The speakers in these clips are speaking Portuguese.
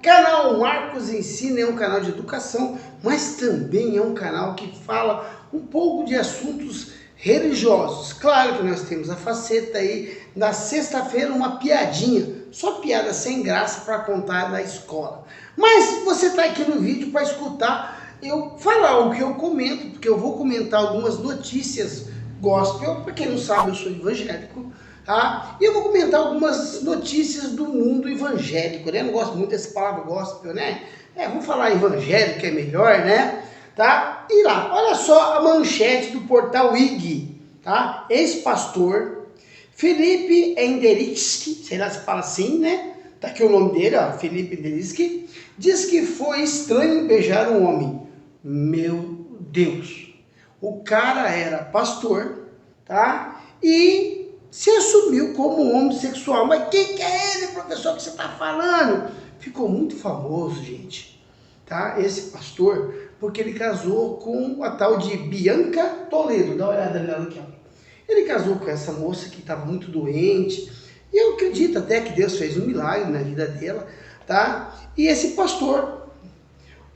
Canal Marcos Ensina é um canal de educação, mas também é um canal que fala um pouco de assuntos religiosos. Claro que nós temos a faceta aí, na sexta-feira, uma piadinha, só piada sem graça para contar na escola. Mas você está aqui no vídeo para escutar eu falar o que eu comento, porque eu vou comentar algumas notícias gospel. Para quem não sabe, eu sou evangélico. Tá? E eu vou comentar algumas notícias do mundo evangélico, né? Eu não gosto muito dessa palavra gospel, né? Vamos falar evangélico, é melhor, né? Tá? E lá, olha só a manchete do portal IG, tá? Ex-pastor Felipe Enderitsky, sei lá se fala assim, né? Tá aqui o nome dele, ó, Felipe Enderitsky, diz que foi estranho beijar um homem. Meu Deus! O cara era pastor, tá? E se assumiu como homossexual. Mas quem que é ele, professor, que você está falando? Ficou muito famoso, gente, tá? Esse pastor, porque ele casou com a tal de Bianca Toledo. Dá uma olhada nela aqui, ó. Ele casou com essa moça que estava muito doente. E eu acredito até que Deus fez um milagre na vida dela, tá? E esse pastor,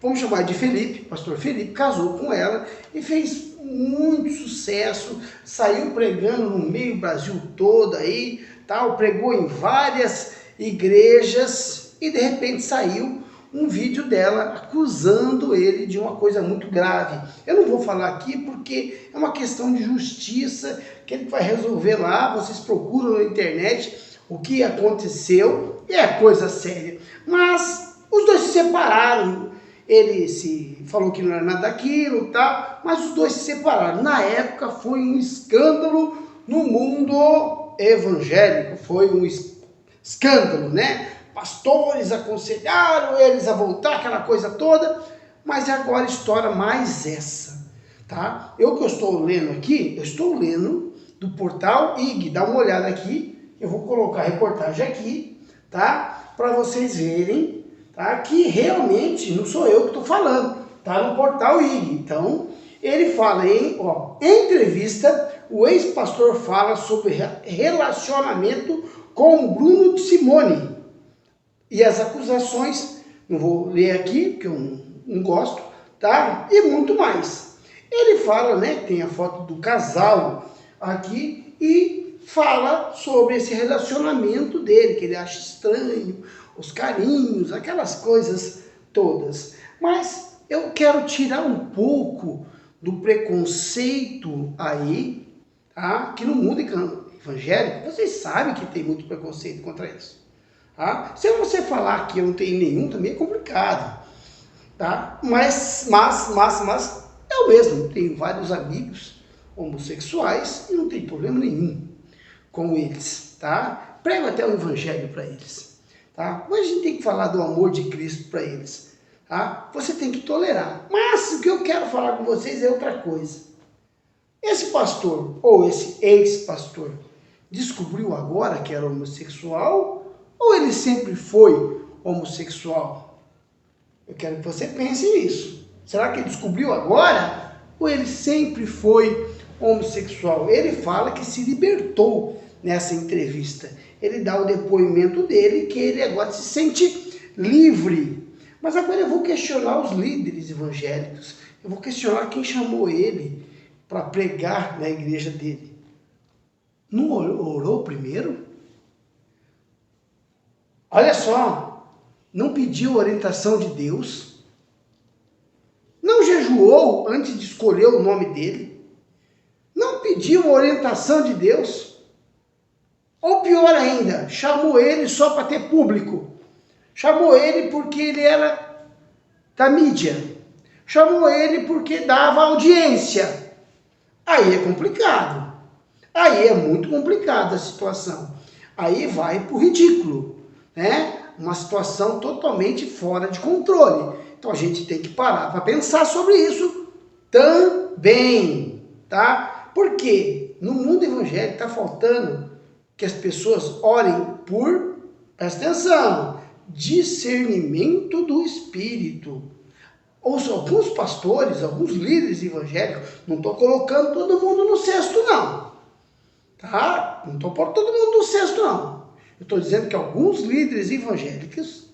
vamos chamar de Felipe, pastor Felipe, casou com ela e fez muito sucesso, saiu pregando no meio do Brasil todo aí, tal, pregou em várias igrejas e de repente saiu um vídeo dela acusando ele de uma coisa muito grave. Eu não vou falar aqui porque é uma questão de justiça que ele vai resolver lá, vocês procuram na internet o que aconteceu e é coisa séria. Mas os dois se separaram. Ele se falou que não era nada daquilo, tá? Mas os dois se separaram. Na época foi um escândalo no mundo evangélico, foi um escândalo, né? Pastores aconselharam eles a voltar, aquela coisa toda, mas agora estoura mais essa, tá? Eu que eu estou lendo aqui, eu estou lendo do portal IG, dá uma olhada aqui, eu vou colocar a reportagem aqui, tá? Para vocês verem. Tá? Que realmente não sou eu que estou falando, tá no portal IG. Então, ele fala em entrevista, o ex-pastor fala sobre relacionamento com Bruno Simone. E as acusações, não vou ler aqui, porque eu não gosto, tá? E muito mais. Ele fala, né, tem a foto do casal aqui e fala sobre esse relacionamento dele, que ele acha estranho, os carinhos, aquelas coisas todas. Mas eu quero tirar um pouco do preconceito aí, tá? Que no mundo evangélico, vocês sabem que tem muito preconceito contra isso. Tá? Se você falar que eu não tenho nenhum, também é complicado. Tá? Mas eu mesmo tenho vários amigos homossexuais e não tem problema nenhum com eles. Tá? Prego até o evangelho para eles. Tá? Mas a gente tem que falar do amor de Cristo para eles. Tá? Você tem que tolerar. Mas o que eu quero falar com vocês é outra coisa. Esse pastor, ou esse ex-pastor, descobriu agora que era homossexual ou ele sempre foi homossexual? Eu quero que você pense nisso. Será que ele descobriu agora ou ele sempre foi homossexual? Ele fala que se libertou nessa entrevista. Ele dá o depoimento dele, que ele agora se sente livre. Mas agora eu vou questionar os líderes evangélicos. Eu vou questionar quem chamou ele para pregar na igreja dele. Não orou primeiro? Olha só, não pediu orientação de Deus? Não jejuou antes de escolher o nome dele? Não pediu orientação de Deus? Ou pior ainda, chamou ele só para ter público. Chamou ele porque ele era da mídia. Chamou ele porque dava audiência. Aí é complicado. Aí é muito complicada a situação. Aí vai para o ridículo, né? Uma situação totalmente fora de controle. Então a gente tem que parar para pensar sobre isso também, tá? Porque no mundo evangélico está faltando que as pessoas orem por, presta atenção, discernimento do Espírito. Alguns pastores, alguns líderes evangélicos, não estou colocando todo mundo no cesto não, tá? Não estou pondo todo mundo no cesto não. Eu estou dizendo que alguns líderes evangélicos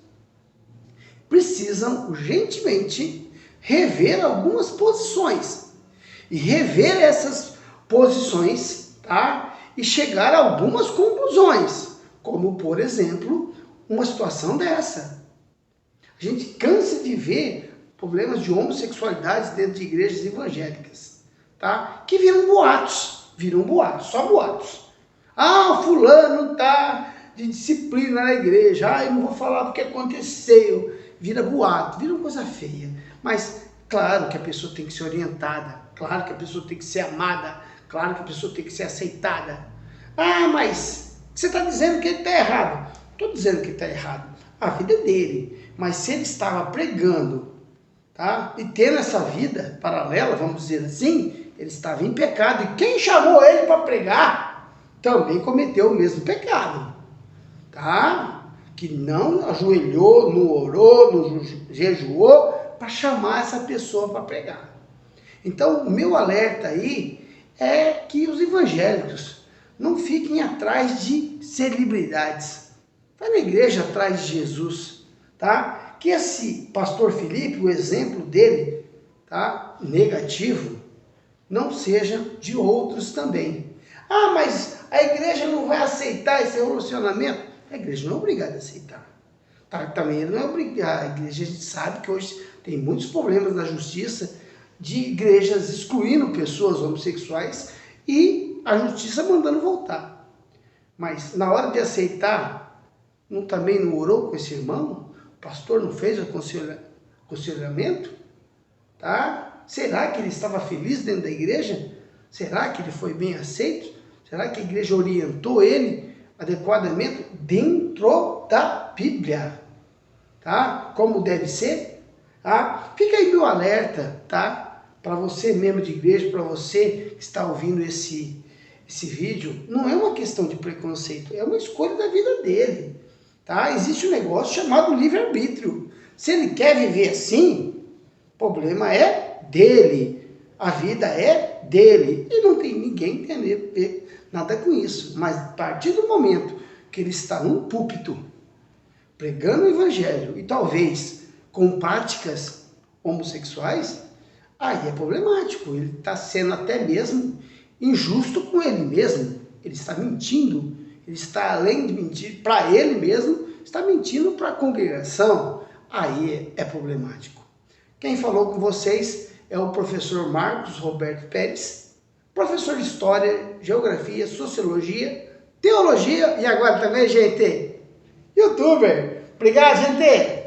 precisam urgentemente rever algumas posições. E rever essas posições, tá? E chegar a algumas conclusões, como, por exemplo, uma situação dessa. A gente cansa de ver problemas de homossexualidade dentro de igrejas evangélicas, tá? Que viram boatos, só boatos. Ah, o fulano tá de disciplina na igreja, ah, eu não vou falar porque aconteceu. Vira boato, vira uma coisa feia. Mas, claro que a pessoa tem que ser orientada, claro que a pessoa tem que ser amada, claro que a pessoa tem que ser aceitada. Ah, mas você está dizendo que ele está errado. Estou dizendo que está errado. A vida é dele. Mas se ele estava pregando, tá? E tendo essa vida paralela, vamos dizer assim, ele estava em pecado. E quem chamou ele para pregar também cometeu o mesmo pecado. Tá? Que não ajoelhou, não orou, não jejuou para chamar essa pessoa para pregar. Então, o meu alerta aí é que os evangélicos não fiquem atrás de celebridades. Vai na igreja atrás de Jesus, tá? Que esse pastor Felipe, o exemplo dele, tá? Negativo, não seja de outros também. Ah, mas a igreja não vai aceitar esse relacionamento? A igreja não é obrigada a aceitar. Tá? Também não é obrigada. A igreja, a gente sabe que hoje tem muitos problemas na justiça de igrejas excluindo pessoas homossexuais e a justiça mandando voltar. Mas na hora de aceitar, também não orou com esse irmão? O pastor não fez aconselhamento? Tá? Será que ele estava feliz dentro da igreja? Será que ele foi bem aceito? Será que a igreja orientou ele adequadamente dentro da Bíblia? Tá? Como deve ser? Tá? Fica aí meu alerta, tá? Para você, membro de igreja, para você que está ouvindo esse vídeo, não é uma questão de preconceito, é uma escolha da vida dele. Tá? Existe um negócio chamado livre-arbítrio. Se ele quer viver assim, o problema é dele. A vida é dele. E não tem ninguém que tenha nada com isso. Mas a partir do momento que ele está num púlpito, pregando o evangelho, e talvez com práticas homossexuais, aí é problemático. Ele está sendo até mesmo injusto com ele mesmo. Ele está mentindo. Ele está, além de mentir para ele mesmo, está mentindo para a congregação. Aí é problemático. Quem falou com vocês é o professor Marcos Roberto Pérez, professor de História, Geografia, Sociologia, Teologia e agora também, gente, YouTuber. Obrigado, gente!